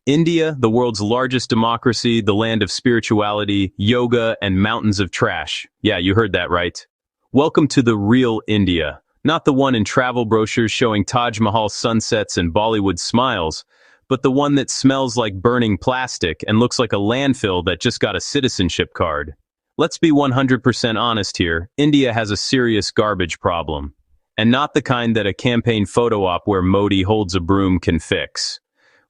India, the world's largest democracy, the land of spirituality, yoga, and mountains of trash. Yeah, you heard that right. Welcome to the real India, not the one in travel brochures showing Taj Mahal sunsets and Bollywood smiles, but the one that smells like burning plastic and looks like a landfill that just got a citizenship card. Let's be 100% honest here, India has a serious garbage problem. And not the kind that a campaign photo op where Modi holds a broom can fix.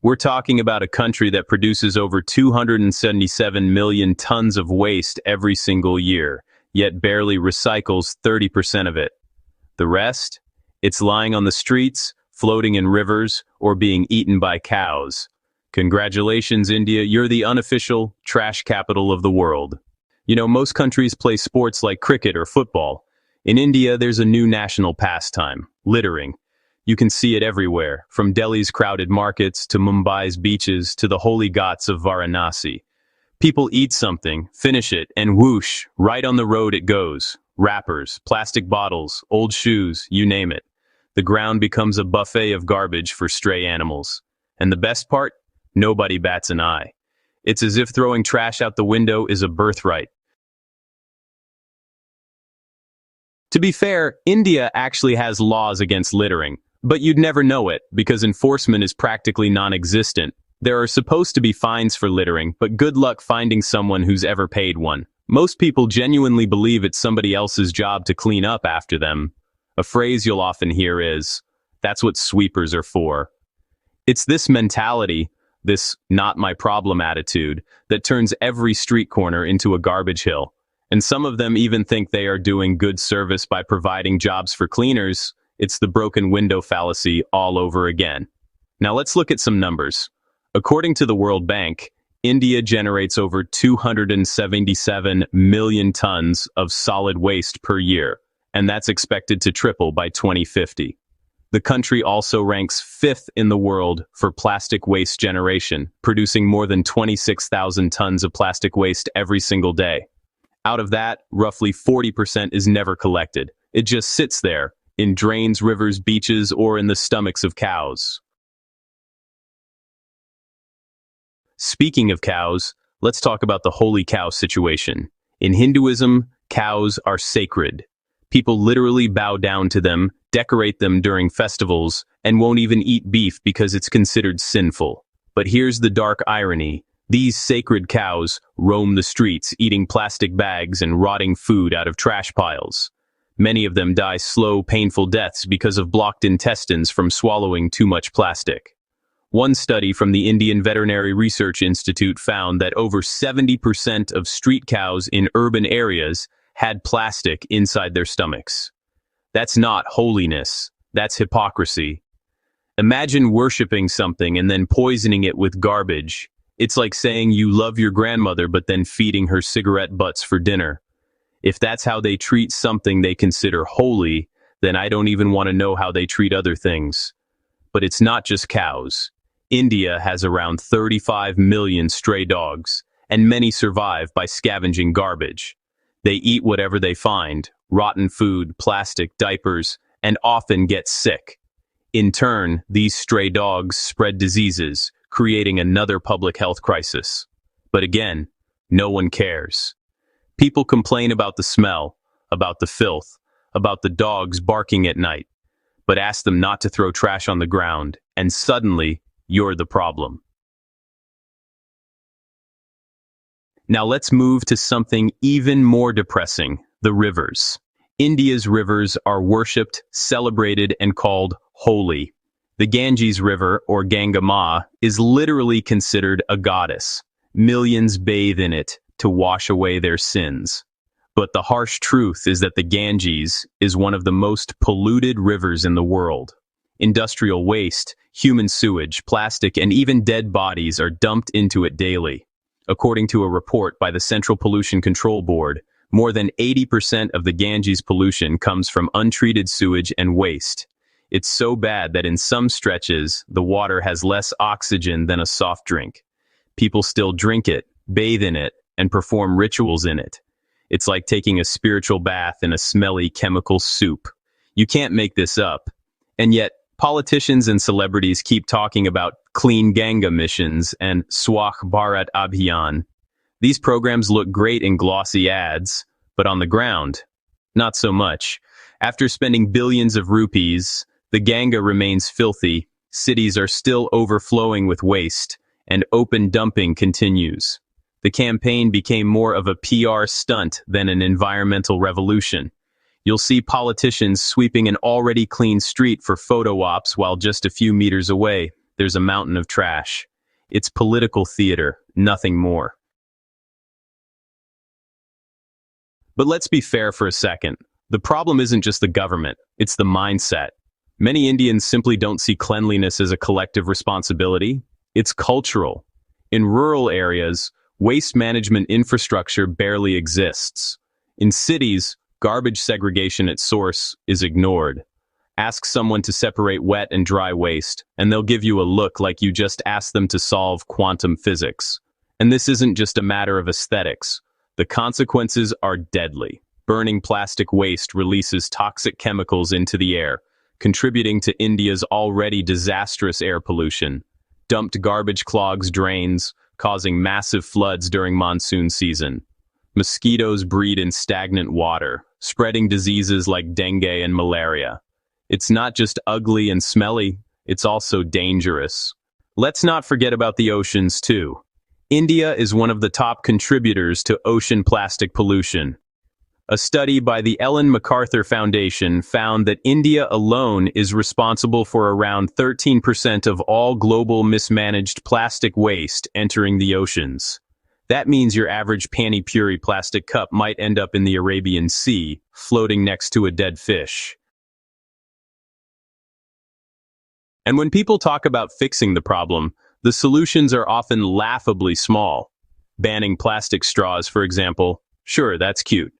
We're talking about a country that produces over 277 million tons of waste every single year, yet barely recycles 30% of it. The rest? It's lying on the streets, floating in rivers, or being eaten by cows. Congratulations, India, you're the unofficial trash capital of the world. You know, most countries play sports like cricket or football. In India, there's a new national pastime, littering. You can see it everywhere, from Delhi's crowded markets to Mumbai's beaches to the holy ghats of Varanasi. People eat something, finish it, and whoosh, right on the road it goes. Wrappers, plastic bottles, old shoes, you name it. The ground becomes a buffet of garbage for stray animals. And the best part? Nobody bats an eye. It's as if throwing trash out the window is a birthright. To be fair, India actually has laws against littering. But you'd never know it, because enforcement is practically non-existent. There are supposed to be fines for littering, but good luck finding someone who's ever paid one. Most people genuinely believe it's somebody else's job to clean up after them. A phrase you'll often hear is, "That's what sweepers are for." It's this mentality, this not my problem attitude, that turns every street corner into a garbage hill. And some of them even think they are doing good service by providing jobs for cleaners. It's the broken window fallacy all over again. Now let's look at some numbers. According to the World Bank, India generates over 277 million tons of solid waste per year, and that's expected to triple by 2050. The country also ranks 5th in the world for plastic waste generation, producing more than 26,000 tons of plastic waste every single day. Out of that, roughly 40% is never collected. It just sits there, in drains, rivers, beaches, or in the stomachs of cows. Speaking of cows, let's talk about the holy cow situation. In Hinduism, cows are sacred. People literally bow down to them, decorate them during festivals, and won't even eat beef because it's considered sinful. But here's the dark irony. These sacred cows roam the streets, eating plastic bags and rotting food out of trash piles. Many of them die slow, painful deaths because of blocked intestines from swallowing too much plastic. One study from the Indian Veterinary Research Institute found that over 70% of street cows in urban areas had plastic inside their stomachs. That's not holiness, that's hypocrisy. Imagine worshipping something and then poisoning it with garbage. It's like saying you love your grandmother but then feeding her cigarette butts for dinner. If that's how they treat something they consider holy, then I don't even want to know how they treat other things. But it's not just cows. India has around 35 million stray dogs, and many survive by scavenging garbage. They eat whatever they find, rotten food, plastic, diapers, and often get sick. In turn, these stray dogs spread diseases, creating another public health crisis. But again, no one cares. People complain about the smell, about the filth, about the dogs barking at night, but ask them not to throw trash on the ground, and suddenly, you're the problem. Now let's move to something even more depressing, the rivers. India's rivers are worshipped, celebrated, and called holy. The Ganges River, or Ganga Ma, is literally considered a goddess. Millions bathe in it to wash away their sins. But the harsh truth is that the Ganges is one of the most polluted rivers in the world. Industrial waste, human sewage, plastic, and even dead bodies are dumped into it daily. According to a report by the Central Pollution Control Board, more than 80% of the Ganges pollution comes from untreated sewage and waste. It's so bad that in some stretches, the water has less oxygen than a soft drink. People still drink it, bathe in it, and perform rituals in it. It's like taking a spiritual bath in a smelly chemical soup. You can't make this up. And yet, politicians and celebrities keep talking about Clean Ganga missions, and Swachh Bharat Abhiyan. These programs look great in glossy ads, but on the ground, not so much. After spending billions of rupees, the Ganga remains filthy, cities are still overflowing with waste, and open dumping continues. The campaign became more of a PR stunt than an environmental revolution. You'll see politicians sweeping an already clean street for photo ops while just a few meters away, there's a mountain of trash. It's political theater, nothing more. But let's be fair for a second. The problem isn't just the government, it's the mindset. Many Indians simply don't see cleanliness as a collective responsibility. It's cultural. In rural areas, waste management infrastructure barely exists. In cities, garbage segregation at source is ignored. Ask someone to separate wet and dry waste, and they'll give you a look like you just asked them to solve quantum physics. And this isn't just a matter of aesthetics. The consequences are deadly. Burning plastic waste releases toxic chemicals into the air, contributing to India's already disastrous air pollution. Dumped garbage clogs drains, causing massive floods during monsoon season. Mosquitoes breed in stagnant water, spreading diseases like dengue and malaria. It's not just ugly and smelly, it's also dangerous. Let's not forget about the oceans too. India is one of the top contributors to ocean plastic pollution. A study by the Ellen MacArthur Foundation found that India alone is responsible for around 13% of all global mismanaged plastic waste entering the oceans. That means your average Pani Puri plastic cup might end up in the Arabian Sea, floating next to a dead fish. And when people talk about fixing the problem, the solutions are often laughably small. Banning plastic straws, for example, sure, that's cute.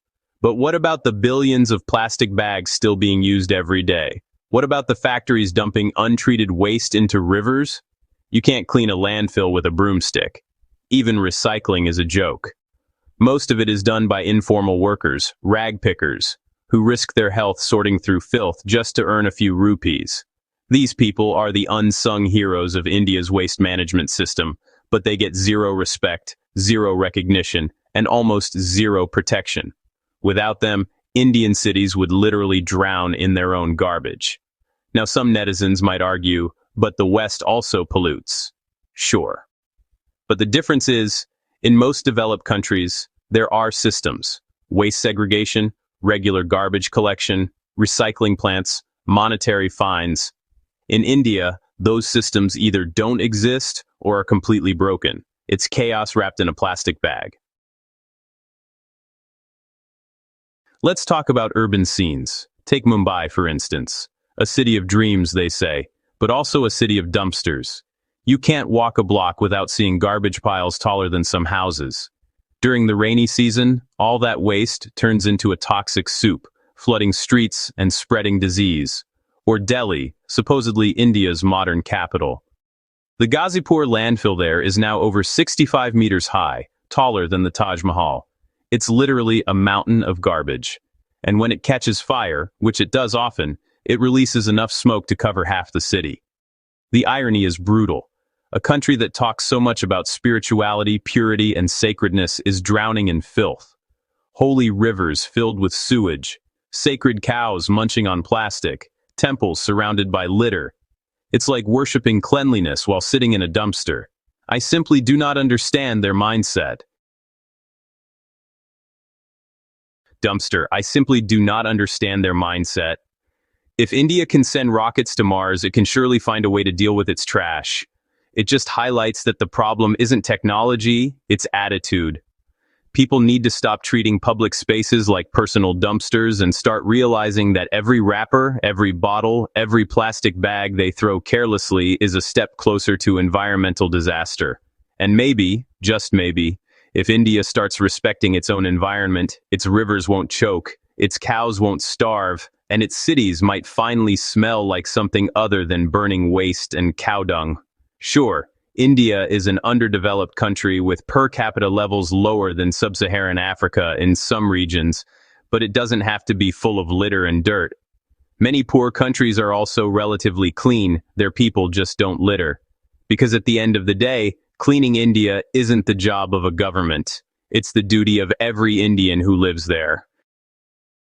But what about the billions of plastic bags still being used every day? What about the factories dumping untreated waste into rivers? You can't clean a landfill with a broomstick. Even recycling is a joke. Most of it is done by informal workers, rag pickers, who risk their health sorting through filth just to earn a few rupees. These people are the unsung heroes of India's waste management system, but they get zero respect, zero recognition, and almost zero protection. Without them, Indian cities would literally drown in their own garbage. Now, some netizens might argue, but the West also pollutes. Sure. But the difference is, in most developed countries, there are systems: waste segregation, regular garbage collection, recycling plants, monetary fines. In India, those systems either don't exist or are completely broken. It's chaos wrapped in a plastic bag. Let's talk about urban scenes. Take Mumbai, for instance. A city of dreams, they say, but also a city of dumpsters. You can't walk a block without seeing garbage piles taller than some houses. During the rainy season, all that waste turns into a toxic soup, flooding streets and spreading disease. Or Delhi, supposedly India's modern capital. The Ghazipur landfill there is now over 65 meters high, taller than the Taj Mahal. It's literally a mountain of garbage. And when it catches fire, which it does often, it releases enough smoke to cover half the city. The irony is brutal. A country that talks so much about spirituality, purity, and sacredness is drowning in filth. Holy rivers filled with sewage, sacred cows munching on plastic, temples surrounded by litter. It's like worshiping cleanliness while sitting in a dumpster. I simply do not understand their mindset. I simply do not understand their mindset. If India can send rockets to Mars, it can surely find a way to deal with its trash. It just highlights that the problem isn't technology, it's attitude. People need to stop treating public spaces like personal dumpsters and start realizing that every wrapper, every bottle, every plastic bag they throw carelessly is a step closer to environmental disaster. And maybe, just maybe, if India starts respecting its own environment, its rivers won't choke, its cows won't starve, and its cities might finally smell like something other than burning waste and cow dung. Sure, India is an underdeveloped country with per capita levels lower than sub-Saharan Africa in some regions, but it doesn't have to be full of litter and dirt. Many poor countries are also relatively clean, their people just don't litter. Because at the end of the day, cleaning India isn't the job of a government. It's the duty of every Indian who lives there.